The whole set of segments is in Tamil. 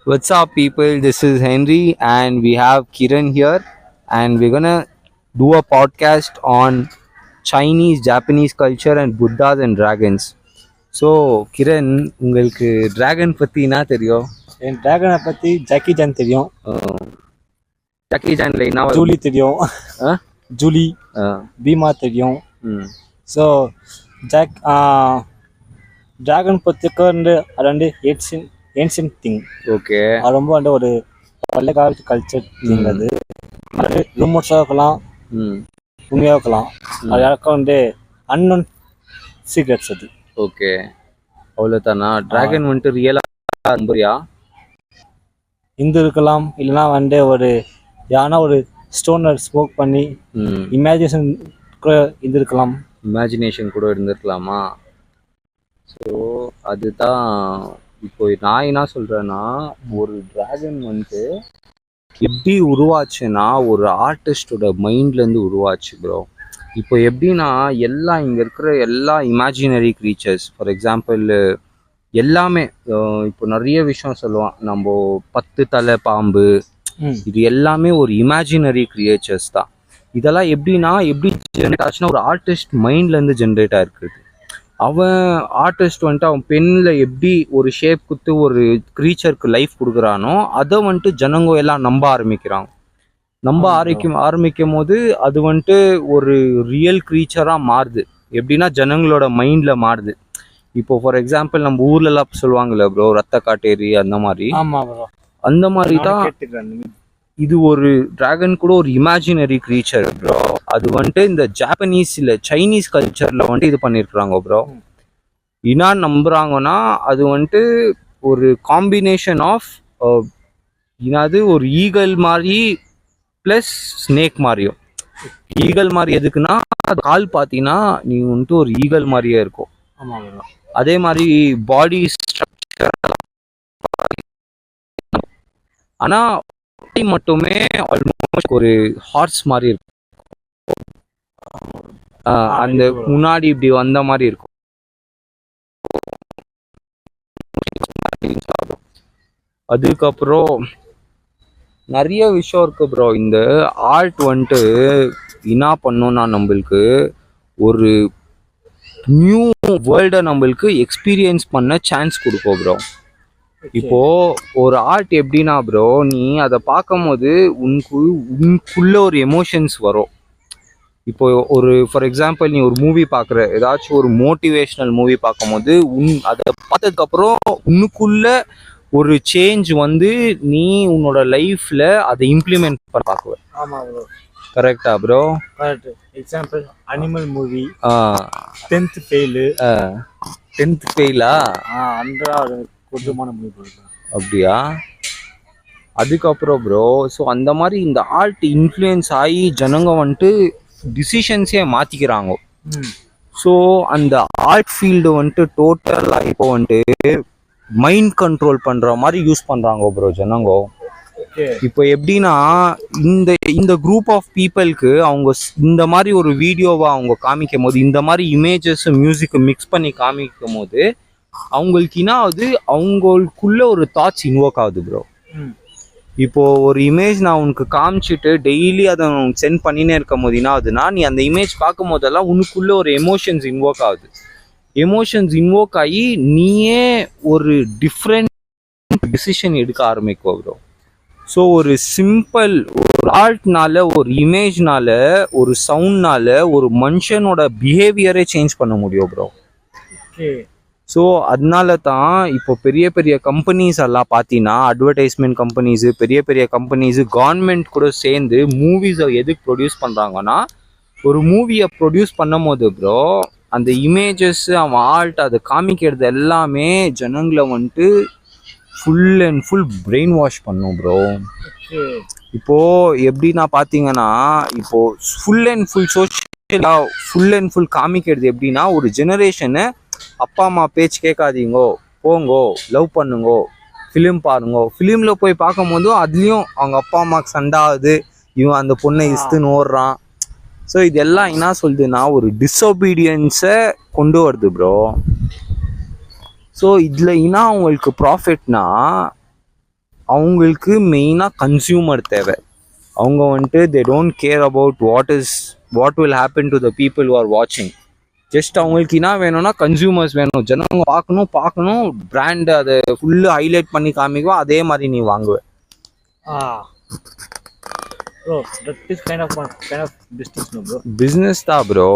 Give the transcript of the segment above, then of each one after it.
What's up, people? This is Henry, and we have Kiran here, and we're gonna do a podcast on Chinese, Japanese culture, and Buddhas and dragons. So, Kiran, உங்களுக்கு டிராகன் பத்தி என்ன தெரியும்? என் டிராகனை பற்றி ஜாக்கி ஜான் தெரியும், ஜாக்கி சான்ல என்ன ஜூலி தெரியும், ஜூலி பீமா தெரியும். ஸோ ஜாக் டிராகன் பற்றிக்கு வந்து அது வந்து ஏன்ஷியன் திங். ஓகே, அது ரொம்ப வந்து ஒரு பழைய காலத்து கல்ச்சர் திங். அது ரூமர்ஸாக இருக்கலாம், உண்மையாக இருக்கலாம். அது யாருக்கும் வந்து அன்னோன் சீக்ரெட்ஸ் அது. ஓகே, அவ்வளோதானா? டிராகன் வந்துட்டு ரியலாக நம்புறியா? இந்து இருக்கலாம், இல்லைனா வந்து ஒரு யானா ஒரு ஸ்டோனர் ஸ்மோக் பண்ணி இமேஜினேஷன் கூட இருந்திருக்கலாம். இமேஜினேஷன் கூட இருந்திருக்கலாமா? ஸோ அதுதான் இப்போ நான் என்ன சொல்கிறேன்னா, ஒரு டிராகன் வந்துட்டு எப்படி உருவாச்சுன்னா ஒரு ஆர்டிஸ்டோட மைண்ட்லேருந்து உருவாச்சு ப்ரோ. இப்போ எப்படின்னா இங்கே இருக்கிற எல்லா இமேஜினரி க்ரீச்சர்ஸ், ஃபார் எக்ஸாம்பிள் எல்லாமே இப்போ நிறைய விஷயம் சொல்லுவான், நம்ம 10 தலை பாம்பு, இது எல்லாமே ஒரு இமேஜினரி கிரியேச்சர்ஸ் தான். இதெல்லாம் எப்படி ஜென்ரேட் ஆச்சுன்னா ஒரு ஆர்டிஸ்ட் மைண்ட்லேருந்து ஜென்ரேட் ஆகிருக்குது. அவன் ஆர்டிஸ்ட் வந்துட்டு அவன் பெண்ணில் எப்படி ஒரு ஷேப் குத்து ஒரு க்ரீச்சருக்கு லைஃப் கொடுக்குறானோ அதை வந்துட்டு ஜனங்க எல்லாம் நம்ப ஆரம்பிக்கும் போது அது வந்துட்டு ஒரு ரியல் க்ரீச்சராக மாறுது. எப்படின்னா ஜனங்களோட மைண்டில் மாறுது. இப்போ ஃபார் எக்ஸாம்பிள் நம்ம ஊர்லலாம் சொல்லுவாங்கல்ல ப்ரோ, ரத்த காட்டேரி அந்த மாதிரி, அந்த மாதிரி தான் இது. ஒரு டிராகன் கூட ஒரு இமேஜினரி க்ரீச்சர் ப்ரோ. அது வந்துட்டு இந்த ஜாப்பனீஸ் இல்லை சைனீஸ் கல்ச்சரில் வந்துட்டு இது பண்ணியிருக்கிறாங்க ப்ரோ. என்ன நம்புகிறாங்கன்னா அது வந்துட்டு ஒரு காம்பினேஷன் ஆஃப் என்னது ஒரு ஈகல் மாதிரி ப்ளஸ் ஸ்னேக் மாதிரியும். ஈகல் மாதிரி எதுக்குன்னா அது கால் பார்த்தீங்கன்னா நீ வந்துட்டு ஒரு ஈகல் மாதிரியே இருக்கும். அதே மாதிரி பாடி ஸ்ட்ரக்சர், ஆனால் மட்டுமே ஆல்மோஸ்ட் ஒரு ஹார்ஸ் மாதிரி இருக்கும். அந்த முன்னாடி இப்படி வந்த மாதிரி இருக்கும். அதுக்கப்புறம் நிறைய விஷயம் இருக்கு ப்ரோ. இந்த ஆர்ட் வந்துட்டு என்ன பண்ணோம்னா நம்மளுக்கு ஒரு நியூ வேர்ல்டை நம்மளுக்கு எக்ஸ்பீரியன்ஸ் பண்ண சான்ஸ் கொடுப்போம் ப்ரோ. இப்போ ஒரு ஆர்ட் எப்படின்னா ப்ரோ, நீ அதை பார்க்கும் போது உனக்குள்ள ஒரு எமோஷன்ஸ் வரும். இப்போ ஒரு ஃபார் எக்ஸாம்பிள் நீ ஒரு மூவி பார்க்குற, ஏதாச்சும் ஒரு மோட்டிவேஷ்னல் மூவி பார்க்கும் போது அதை பார்த்ததுக்கப்புறம் உனக்குள்ள ஒரு சேஞ்ச் வந்து நீ உன்னோட லைஃப்ல அதை இம்ப்ளிமெண்ட் பண்ண பார்க்குவேன். கரெக்டா bro? Correct. Example animal movie, 10th fail. 10th ஃபெயிலா? அப்படியா? அதுக்கப்புறம் ப்ரோ, ஸோ அந்த மாதிரி இந்த ஆர்ட் இன்ஃப்ளூயன்ஸ் ஆகி ஜனங்க வந்துட்டு டிசிஷன்ஸே மாற்றிக்கிறாங்க. ஸோ அந்த ஆர்ட் ஃபீல்டு வந்துட்டு டோட்டலாக இப்போ வந்துட்டு மைண்ட் கண்ட்ரோல் பண்ணுற மாதிரி யூஸ் பண்ணுறாங்க ப்ரோ ஜனங்க. இப்போ எப்படின்னா இந்த குரூப் ஆஃப் பீப்புளுக்கு அவங்க இந்த மாதிரி ஒரு வீடியோவை அவங்க காமிக்கும் போது, இந்த மாதிரி இமேஜஸ் மியூசிக் மிக்ஸ் பண்ணி காமிக்கும் போது அவங்களுக்கு என்ன ஆகுது, அவங்களுக்குள்ள ஒரு தாட்ஸ் இன்வோக் ஆகுது ப்ரோ. இப்போ ஒரு இமேஜ் நான் உனக்கு காமிச்சிட்டு டெய்லி அதை சென்ட் பண்ணினே இருக்கும் போது என்ன ஆகுதுன்னா, நீ அந்த இமேஜ் பார்க்கும் போதெல்லாம் உனக்குள்ள ஒரு எமோஷன்ஸ் இன்வோக் ஆகுது. எமோஷன்ஸ் இன்வோக் ஆகி நீயே ஒரு டிஃப்ரெண்ட் டிசிஷன் எடுக்க ஆரம்பிக்கும் ப்ரோ. ஸோ ஒரு சிம்பிள் ஒரு ஆர்ட்னால, ஒரு இமேஜ்னால, ஒரு சவுண்ட்னால ஒரு மனுஷனோட பிஹேவியரே சேஞ்ச் பண்ண முடியும் ப்ரோ. ஸோ அதனால தான் இப்போ பெரிய பெரிய கம்பெனிஸ் எல்லாம் பார்த்தீங்கன்னா, அட்வர்டைஸ்மெண்ட் கம்பெனிஸு, பெரிய பெரிய கம்பெனிஸு, கவர்மெண்ட் கூட சேர்ந்து மூவிஸை எதுக்கு ப்ரொடியூஸ் பண்ணுறாங்கன்னா, ஒரு மூவியை ப்ரொடியூஸ் பண்ணும் போது ப்ரோ அந்த இமேஜஸ் அவன் ஆர்ட் அதை காமிக்கிறது எல்லாமே ஜனங்களை வந்துட்டு full and full brain wash பண்ணும் ப்ரோ. இப்போது எப்படின்னா பார்த்தீங்கன்னா, இப்போது ஃபுல் அண்ட் ஃபுல் சோஷியலாக ஃபுல் அண்ட் ஃபுல் காமிக்கிறது எப்படின்னா, ஒரு ஜெனரேஷனை அப்பா அம்மா பேச்சு கேட்காதீங்கோ, போங்கோ, லவ் பண்ணுங்கோ, ஃபிலிம் பாருங்கோ. ஃபிலிமில் போய் பார்க்கும் போதும் அதுலேயும் அவங்க அப்பா அம்மாவுக்கு சண்டை ஆகுது, இவன் அந்த பொண்ணை இஸ்துன்னு ஓடுறான். ஸோ இதெல்லாம் என்ன சொல்லுதுன்னா ஒரு டிஸ்ஒபீடியன்ஸை கொண்டு வருது ப்ரோ. ஸோ இதில் என்ன அவங்களுக்கு ப்ராஃபிட்னா, அவங்களுக்கு மெயினாக கன்சியூமர் தேவை. அவங்க வந்துட்டு they don't care about what will happen to the people who are வாட்சிங். ஜஸ்ட் அவங்களுக்கு என்ன வேணும்னா கன்சியூமர்ஸ் வேணும், ஜனங்க பார்க்கணும் பிராண்ட் அதை ஃபுல்லு ஹைலைட் பண்ணி காமிக்குவோம், அதே மாதிரி நீ வாங்குவ. Bro, that is kind of business, no bro. Business தான் ப்ரோ.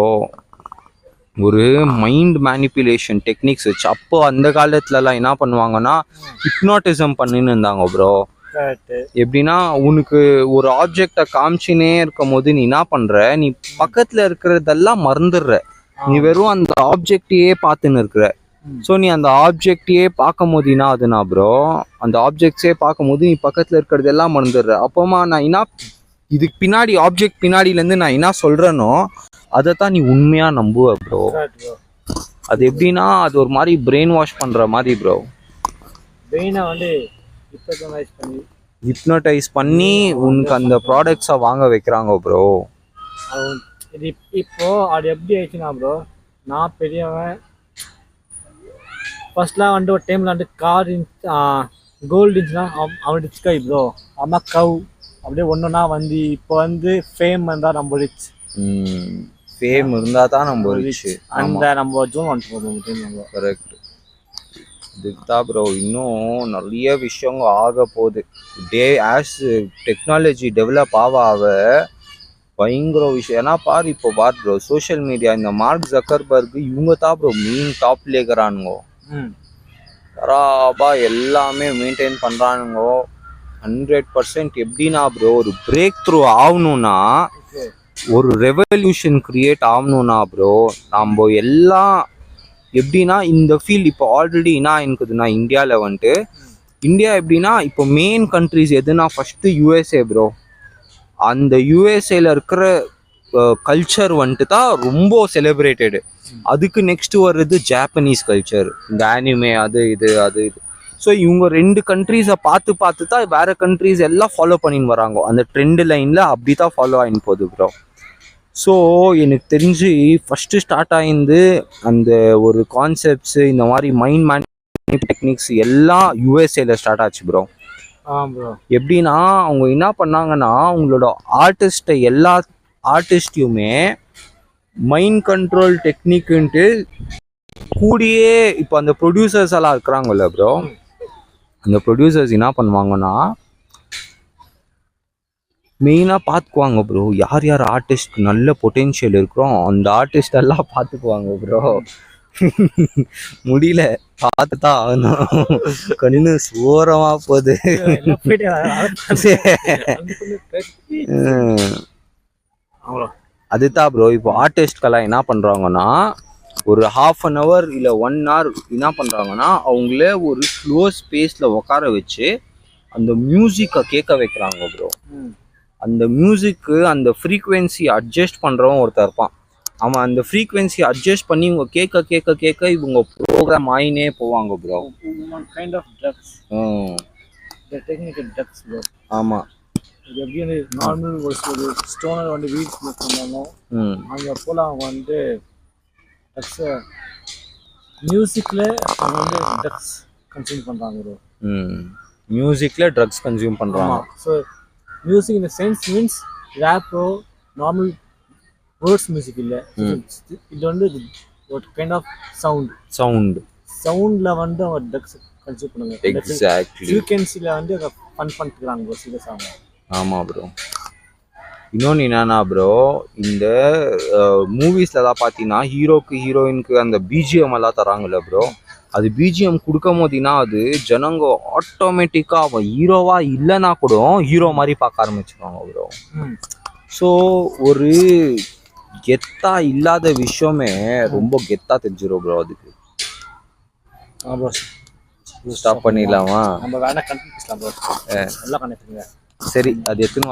ஒரு மைண்ட் மேனிப்புலேஷன் டெக்னிக்ஸ் வச்சு அப்போ அந்த காலத்துலலாம் என்ன பண்ணுவாங்கன்னா ஹிப்னாட்டிசம் பண்ணின்னு இருந்தாங்க ப்ரோ. எப்படின்னா உனக்கு ஒரு ஆப்ஜெக்டை காமிச்சினே இருக்கும் போது நீ என்ன பண்ற, நீ பக்கத்துல இருக்கிறதெல்லாம் மறந்துடுற, நீ வெறும் அந்த ஆப்ஜெக்டையே பார்த்துன்னு இருக்கிற. ஸோ நீ அந்த ஆப்ஜெக்டையே பார்க்கும் போது என்ன ஆகுதுன்னா ப்ரோ, அந்த ஆப்ஜெக்ட்ஸே பார்க்கும் போது நீ பக்கத்துல இருக்கிறதெல்லாம் மறந்துடுற. அப்போமா நான் என்ன இதுக்கு பின்னாடி ஆப்ஜெக்ட் பின்னாடியிலேருந்து நான் என்ன சொல்றேனோ அதை தான் நீ உண்மையா நம்புவ ப்ரோ. அது எப்படின்னா அது ஒரு மாதிரி பிரெயின் வாஷ் பண்ற மாதிரி ப்ரோ. பிரெயினை வந்து ஹிப்னோடைஸ் பண்ணி உனக்கு அந்த ப்ராடக்ட்ஸை வாங்க வைக்கிறாங்க ப்ரோ. இப்போ அது எப்படி ஆயிடுச்சுன்னா ப்ரோ, நான் பெரியவன் ஃபர்ஸ்ட்லாம் வந்து ஒரு டைம்ல வந்து கார் கோல்டு இருந்துச்சுன்னா அவன் ரிச் கை ப்ரோ. அம்மா கவ் அப்படியே ஒன்றுனா வந்து இப்போ வந்து ஃபேம் வந்தால் நம்ம ரிச். ஃபேம் இருந்தால் தான் நம்ம ரிச். அந்த நம்ம ஜோன் வந்துட்டு கரெக்ட். இதுக்கு தான் ப்ரோ இன்னும் நிறைய விஷயங்க ஆக போகுது. ஆஸ் டெக்னாலஜி டெவலப் ஆக பயங்கர விஷயம். ஏன்னா பாரு இப்போ ப்ரோ சோஷியல் மீடியா இந்த மார்க் ஜக்கர்பர்க் இவங்க தான் ப்ரோ மெயின் டாப்ல இருக்கிறானுங்கோ. பராபா எல்லாமே மெயின்டைன் பண்ணுறானுங்கோ 100%. எப்படின்னா ப்ரோ ஒரு பிரேக் த்ரூ ஆகணும்னா, ஒரு ரெவல்யூஷன் கிரியேட் ஆகணும்னா ப்ரோ நம்ம எல்லாம் எப்படின்னா இந்த ஃபீல்டு இப்போ ஆல்ரெடி என்ன இருக்குதுன்னா இந்தியாவில் வந்துட்டு இந்தியா எப்படின்னா இப்போ மெயின் கண்ட்ரிஸ் எதுனா ஃபஸ்ட்டு யூஎஸ்ஏ ப்ரோ. அந்த யூஎஸ்ஏல இருக்கிற கல்ச்சர் வந்துட்டு தான் ரொம்ப செலிப்ரேட்டடு. அதுக்கு நெக்ஸ்ட் வர்றது ஜாப்பனீஸ் கல்ச்சர், இந்த ஆனிமே அது இது. ஸோ இவங்க 2 கண்ட்ரீஸை பார்த்து தான் வேற கண்ட்ரீஸ் எல்லாம் ஃபாலோ பண்ணின்னு வராங்க. அந்த ட்ரெண்ட் லைனில் அப்படி தான் ஃபாலோ ஆகின்னு போகுது ப்ரோ. ஸோ எனக்கு தெரிஞ்சு ஃபஸ்ட்டு ஸ்டார்ட் ஆகிருந்து அந்த ஒரு கான்செப்ட்ஸு இந்த மாதிரி மைண்ட் மேனேஜ் டெக்னிக்ஸ் எல்லாம் யூஎஸ்ஏல ஸ்டார்ட் ஆச்சு ப்ரோ. எப்படின்னா அவங்க என்ன பண்ணாங்கன்னா அவங்களோட எல்லா ஆர்டிஸ்டையுமே மைண்ட் கண்ட்ரோல் டெக்னிக்குன்ட்டு கூடியே இப்போ அந்த ப்ரொடியூசர்ஸ் எல்லாம் இருக்கிறாங்கல்ல ப்ரோ, அந்த ப்ரொடியூசர்ஸ் என்ன பண்ணுவாங்கன்னா மெயினாக பார்த்துக்குவாங்க ப்ரோ யார் யார் ஆர்டிஸ்ட்க்கு நல்ல பொட்டென்ஷியல் இருக்கிறோம் அந்த ஆர்டிஸ்ட் எல்லாம் பார்த்துக்குவாங்க ப்ரோ. முடியல பார்த்துதான் ஆகணும், கண்ணு சோரமா போகுது. அதுதான் ப்ரோ இப்போ ஆர்டிஸ்ட்கெல்லாம் என்ன பண்ணுறாங்கன்னா ஒரு 1/2 hour இல்லை 1 hour என்ன பண்ணுறாங்கன்னா அவங்களே ஒரு ஸ்லோ ஸ்பேஸில் உட்கார வச்சு அந்த மியூசிக்கை கேட்க வைக்கிறாங்க ப்ரோ. அந்த மியூசிக்கு அந்த ஃப்ரீக்குவென்சி அட்ஜஸ்ட் பண்ணுறவன் ஒருத்தர் இருப்பான். அவன் அந்த ஃப்ரீக்குவென்சி அட்ஜஸ்ட் பண்ணி இவங்க கேட்க இவங்க ப்ரோக்ராம் ஆயினே போவாங்க bro. Kind of tricks. Technical tricks bro. ஆமாம். இது எப்படி வந்து நார்மல் ஒரு ஸ்டோனர் வந்து வீட் ஸ்மோக் பண்ணாலும் அங்கே போல் அவங்க வந்து ட்ரக்ஸை மியூசிக்கில் அவங்க வந்து ட்ரக்ஸ் கன்சியூம் பண்ணுறாங்க ப்ரோ. மியூசிக்கில் ட்ரக்ஸ் கன்சியூம் பண்ணுறாங்க. ஸோ மியூசிக் இந்த sense means rapport normal words music இல்லை, இது வந்து ஒரு கைண்ட் ஆஃப் சவுண்டில் வந்து அவங்க ட்ரக்ஸ் கன்சியூம் பண்ணுங்க. எக்ஸாக்ட்லி. ஃப்ரீக்வன்சியில் வந்து அதை ஃபன் பண்ணிட்டுருக்காங்க ப்ரோ சீரியஸ் ஆகும். ஆமாம் ப்ரோ. இன்னொன்று என்னன்னா ப்ரோ இந்த மூவிஸில் தான் பார்த்தீங்கன்னா ஹீரோக்கு ஹீரோயினுக்கு அந்த பிஜிஎம் எல்லாம் தராங்கல்ல ப்ரோ, அது பிஜிஎம் கொடுக்கும் போதுனா அது ஜனங்க ஆட்டோமேட்டிக்காக அவன் ஹீரோவா இல்லைன்னா கூட ஹீரோ மாதிரி பார்க்க ஆரம்பிச்சிருவாங்க ப்ரோ. ஸோ ஒரு கெத்தா இல்லாத விஷயமே ரொம்ப கெத்தா தெரிஞ்சிடும் ப்ரோ. அதுக்கு ஸ்டாப் பண்ணிடலாமா? நம்ம வேணா கண்டினியூ பண்ணலாம் ப்ரோ. நல்லா கனெக்ட் பண்ணுங்க. சரி அது எத்தனை